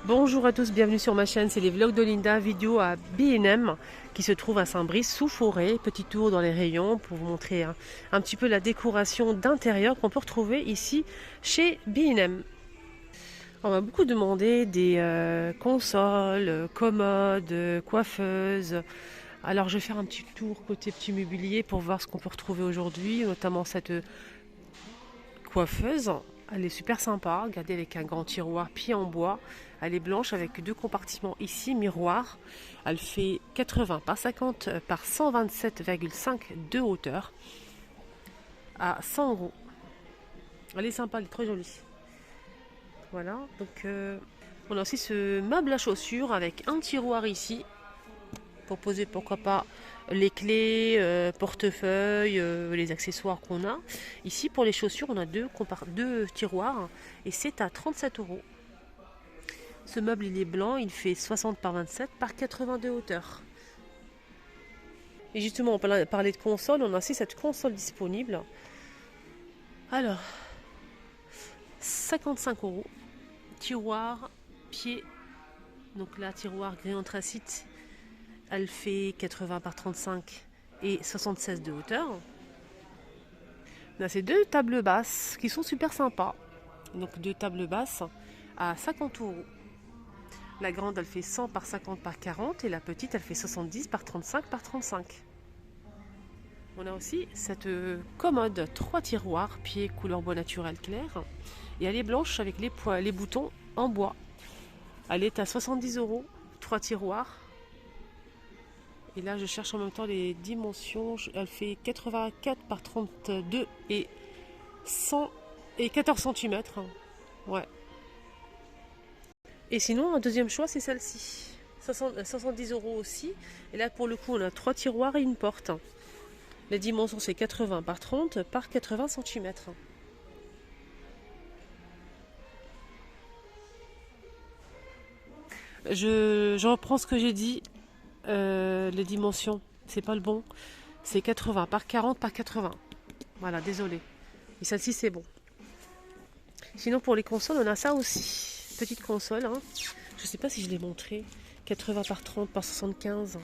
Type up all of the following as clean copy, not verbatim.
Bonjour à tous, bienvenue sur ma chaîne, c'est les vlogs de Linda, vidéo à B&M qui se trouve à Saint-Brice sous Forêt. Petit tour dans les rayons pour vous montrer un petit peu la décoration d'intérieur qu'on peut retrouver ici chez B&M. On m'a beaucoup demandé des consoles, commodes, coiffeuses. Alors je vais faire un petit tour côté petit mobilier pour voir ce qu'on peut retrouver aujourd'hui, notamment cette coiffeuse. Elle est super sympa, regardez, avec un grand tiroir pied en bois. Elle est blanche avec deux compartiments ici, miroir. Elle fait 80 par 50 par 127,5 de hauteur à 100 euros. Elle est sympa, elle est très jolie. Voilà, donc on a aussi ce meuble à chaussures avec un tiroir ici pour poser pourquoi pas les clés, portefeuille, les accessoires qu'on a. Ici pour les chaussures on a deux tiroirs et c'est à 37 euros. Ce meuble il est blanc, il fait 60 par 27 par 82 hauteur. Et justement on peut parler de console, on a aussi cette console disponible. Alors 55 euros. Tiroir, pied, donc là tiroir gris anthracite. Elle fait 80 par 35 et 76 de hauteur. On a ces deux tables basses qui sont super sympas. Donc deux tables basses à 50 euros. La grande elle fait 100 par 50 par 40 et la petite elle fait 70 par 35 par 35. On a aussi cette commode 3 tiroirs, pied couleur bois naturel clair. Et elle est blanche avec les boutons en bois. Elle est à 70 euros, 3 tiroirs. Et là, je cherche en même temps les dimensions. Elle fait 84 par 32 et 100 et 14 cm. Ouais. Et sinon, un deuxième choix, c'est celle-ci. 70 euros aussi. Et là, pour le coup, on a 3 tiroirs et une porte. Les dimensions, c'est 80 par 30 par 80 cm. Je reprends ce que j'ai dit. Les dimensions, c'est pas le bon. C'est 80 par 40 par 80. Voilà, désolé. Et celle-ci, c'est bon. Sinon, pour les consoles, on a ça aussi. Petite console. Hein. Je sais pas si je l'ai montré. 80 par 30 par 75.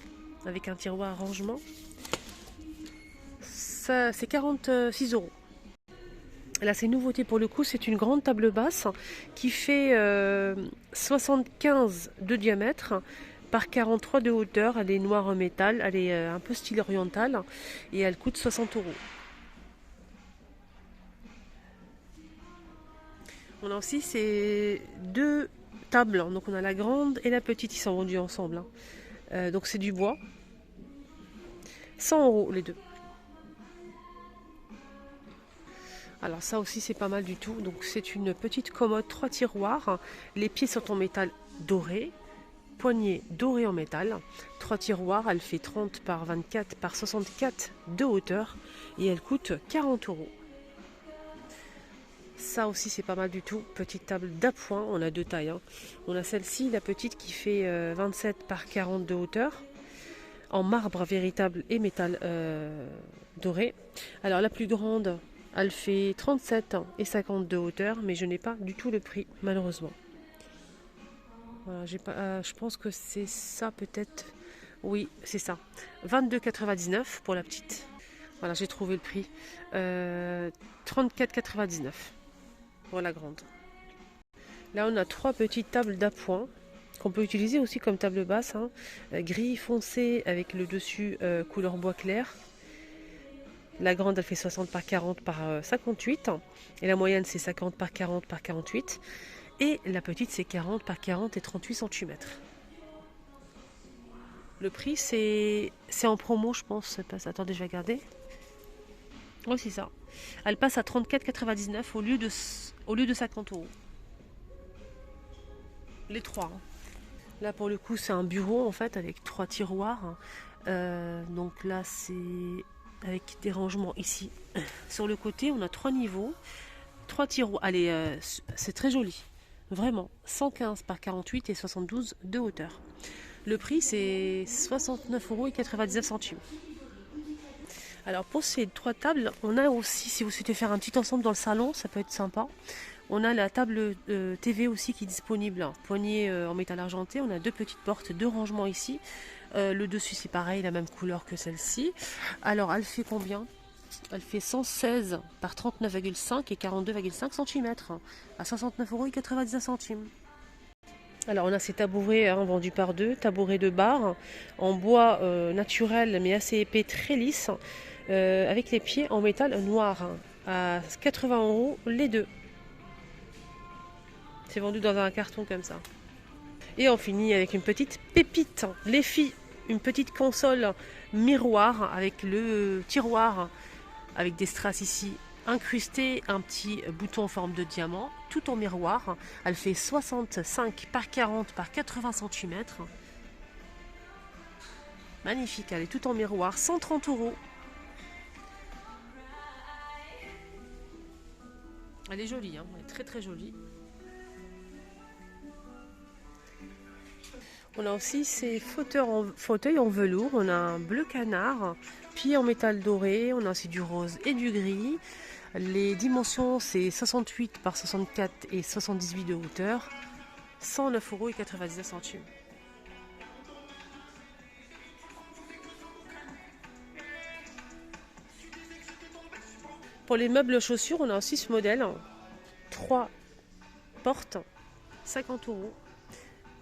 Avec un tiroir à rangement. Ça, c'est 46 euros. Là, c'est une nouveauté pour le coup. C'est une grande table basse qui fait 75 de diamètre par 43 de hauteur. Elle est noire en métal. Elle est un peu style oriental. Et elle coûte 60 euros. On a aussi ces deux tables. Donc on a la grande et la petite. Ils sont vendus ensemble. Hein. Donc c'est du bois. 100 euros les deux. Alors ça aussi c'est pas mal du tout. Donc c'est une petite commode 3 tiroirs. Les pieds sont en métal doré. Poignée dorée en métal. 3 tiroirs. Elle fait 30 par 24 par 64 de hauteur. Et elle coûte 40 euros. Ça aussi c'est pas mal du tout. Petite table d'appoint. On a deux tailles. Hein. On a celle-ci, la petite qui fait 27 par 40 de hauteur. En marbre véritable et métal doré. Alors la plus grande, elle fait 37 et 50 de hauteur, mais je n'ai pas du tout le prix, malheureusement. Voilà, je pense que c'est ça peut-être. Oui, c'est ça. 22,99 pour la petite. Voilà, j'ai trouvé le prix. 34,99 pour la grande. Là, on a trois petites tables d'appoint qu'on peut utiliser aussi comme table basse. Hein. Gris foncé avec le dessus couleur bois clair. La grande, elle fait 60 par 40 par 58. Et la moyenne, c'est 50 par 40 par 48. Et la petite, c'est 40 par 40 et 38 cm. Le prix, c'est en promo, je pense. Attendez, je vais regarder. Oui, c'est ça. Elle passe à 34,99 au lieu de 50 euros. Les trois. Hein. Là, pour le coup, c'est un bureau, en fait, avec trois tiroirs. Donc là, c'est avec des rangements ici. Sur le côté, on a trois niveaux. Trois tiroirs. Allez, c'est très joli. Vraiment. 115 par 48 et 72 de hauteur. Le prix, c'est 69,99 €. Alors, pour ces trois tables, on a aussi, si vous souhaitez faire un petit ensemble dans le salon, ça peut être sympa. On a la table TV aussi qui est disponible, poignée en métal argenté. On a deux petites portes, deux rangements ici. Le dessus c'est pareil, la même couleur que celle-ci. Alors elle fait combien? Elle fait 116 par 39,5 et 42,5 cm à 69,99 €. Alors on a ces tabourets vendus par deux, tabourets de bar en bois naturel mais assez épais, très lisse, avec les pieds en métal noir à 80 € les deux. C'est vendu dans un carton comme ça. Et on finit avec une petite pépite, les filles, une petite console miroir avec le tiroir avec des strass ici incrusté, un petit bouton en forme de diamant, tout en miroir. Elle fait 65 par 40 par 80 cm. Magnifique, elle est tout en miroir, 130 €. Elle est jolie, hein, elle est très très jolie. On a aussi ces fauteuils en velours. On a un bleu canard, pied en métal doré. On a aussi du rose et du gris. Les dimensions, c'est 68 par 64 et 78 de hauteur. 109,99 €. Pour les meubles chaussures, on a aussi ce modèle. 3 portes, 50 €.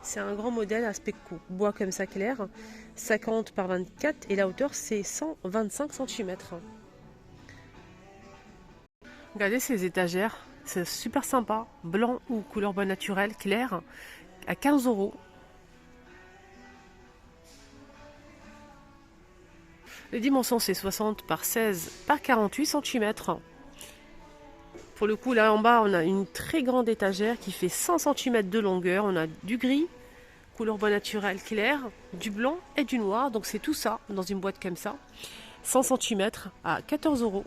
C'est un grand modèle à specco, bois comme ça clair, 50 par 24 et la hauteur c'est 125 cm. Regardez ces étagères, c'est super sympa, blanc ou couleur bois naturel clair à 15 €. Les dimensions c'est 60 par 16 par 48 cm. Pour le coup, là en bas, on a une très grande étagère qui fait 100 cm de longueur. On a du gris, couleur bois naturel clair, du blanc et du noir. Donc c'est tout ça dans une boîte comme ça. 100 cm à 14 €.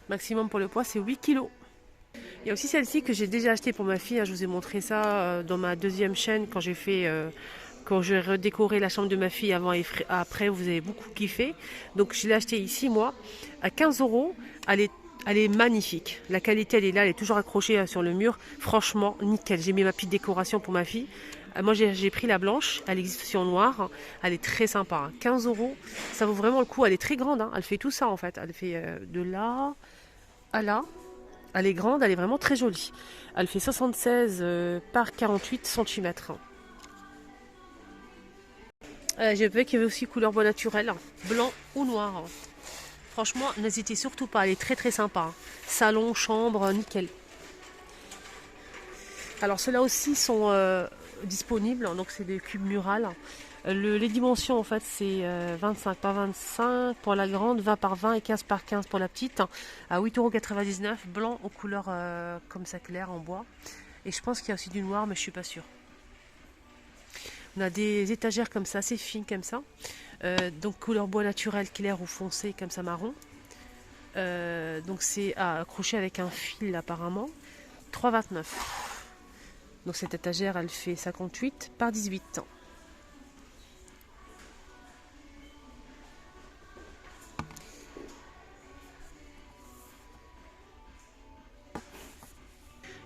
Maximum pour le poids, c'est 8 kg. Il y a aussi celle-ci que j'ai déjà achetée pour ma fille. Je vous ai montré ça dans ma deuxième chaîne quand j'ai redécoré la chambre de ma fille avant et après. Vous avez beaucoup kiffé. Donc je l'ai achetée ici, moi, à 15 €. Elle est magnifique. La qualité, elle est là. Elle est toujours accrochée sur le mur. Franchement, nickel. J'ai mis ma petite décoration pour ma fille. Moi, j'ai pris la blanche. Elle existe aussi en noir. Elle est très sympa. 15 €. Ça vaut vraiment le coup. Elle est très grande. Elle fait tout ça, en fait. Elle fait de là à là. Elle est grande. Elle est vraiment très jolie. Elle fait 76 par 48 cm. J'ai vu qu'il y avait aussi couleur bois naturel. Blanc ou noir. Franchement, n'hésitez surtout pas, elle est très très sympa. Salon, chambre, nickel. Alors ceux-là aussi sont disponibles, donc c'est des cubes murales. Les dimensions en fait c'est 25 par 25 pour la grande, 20 par 20 et 15 par 15 pour la petite. À 8,99 €, blanc aux couleurs comme ça clair en bois. Et je pense qu'il y a aussi du noir mais je suis pas sûre. On a des étagères comme ça, assez fines comme ça. Donc couleur bois naturel clair ou foncé comme ça marron. Donc c'est accroché avec un fil apparemment. 3,29 €. Donc cette étagère elle fait 58 par 18 ans.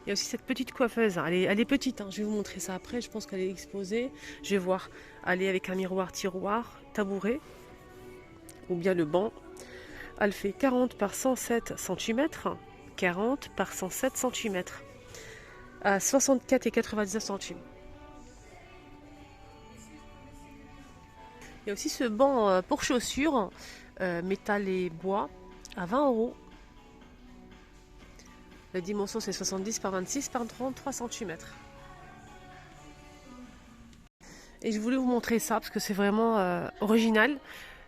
Il y a aussi cette petite coiffeuse, elle est petite, je vais vous montrer ça après, je pense qu'elle est exposée. Je vais voir, elle est avec un miroir, tiroir, tabouret, ou bien le banc. Elle fait 40 par 107 cm, 40 par 107 cm, à 64,99 €. Il y a aussi ce banc pour chaussures, métal et bois, à 20 €. La dimension c'est 70 par 26 par 33 cm. Et je voulais vous montrer ça parce que c'est vraiment original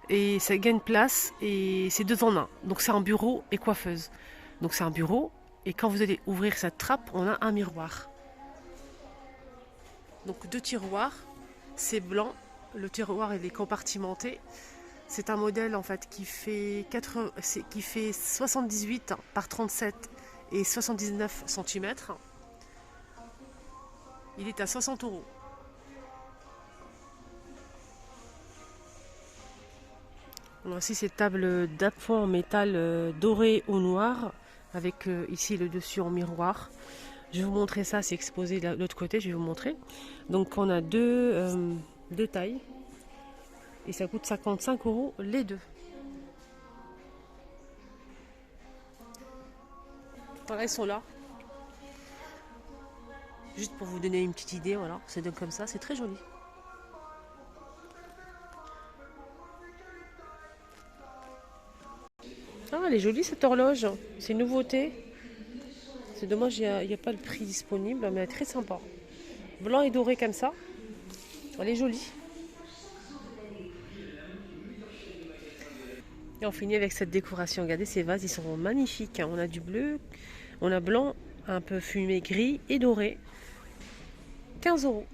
et ça gagne place et c'est 2 en 1. Donc c'est un bureau et coiffeuse. Donc c'est un bureau et quand vous allez ouvrir cette trappe, on a un miroir. Donc 2 tiroirs, c'est blanc, le tiroir il est compartimenté. C'est un modèle en fait qui fait 78 par 37 et 79 cm. Il est à 60 €. On a aussi cette table d'appoint en métal doré au noir avec ici le dessus en miroir. Je vais vous montrer ça, c'est exposé de l'autre côté, je vais vous montrer. Donc on a deux tailles et ça coûte 55 € les deux. Voilà, ils sont là. Juste pour vous donner une petite idée, voilà, c'est donc comme ça, c'est très joli. Ah, elle est jolie cette horloge, c'est une nouveauté. C'est dommage, il n'y a pas le prix disponible, mais elle est très sympa. Blanc et doré comme ça, elle est jolie. Et on finit avec cette décoration. Regardez ces vases, ils sont magnifiques, hein. On a du bleu, on a blanc, un peu fumé, gris et doré. 15 €.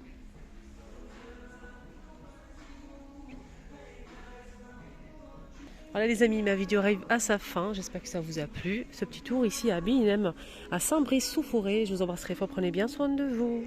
Voilà les amis, ma vidéo arrive à sa fin. J'espère que ça vous a plu. Ce petit tour ici à Binem, à Saint-Brice-sous-Forêt. Je vous embrasserai fort. Prenez bien soin de vous.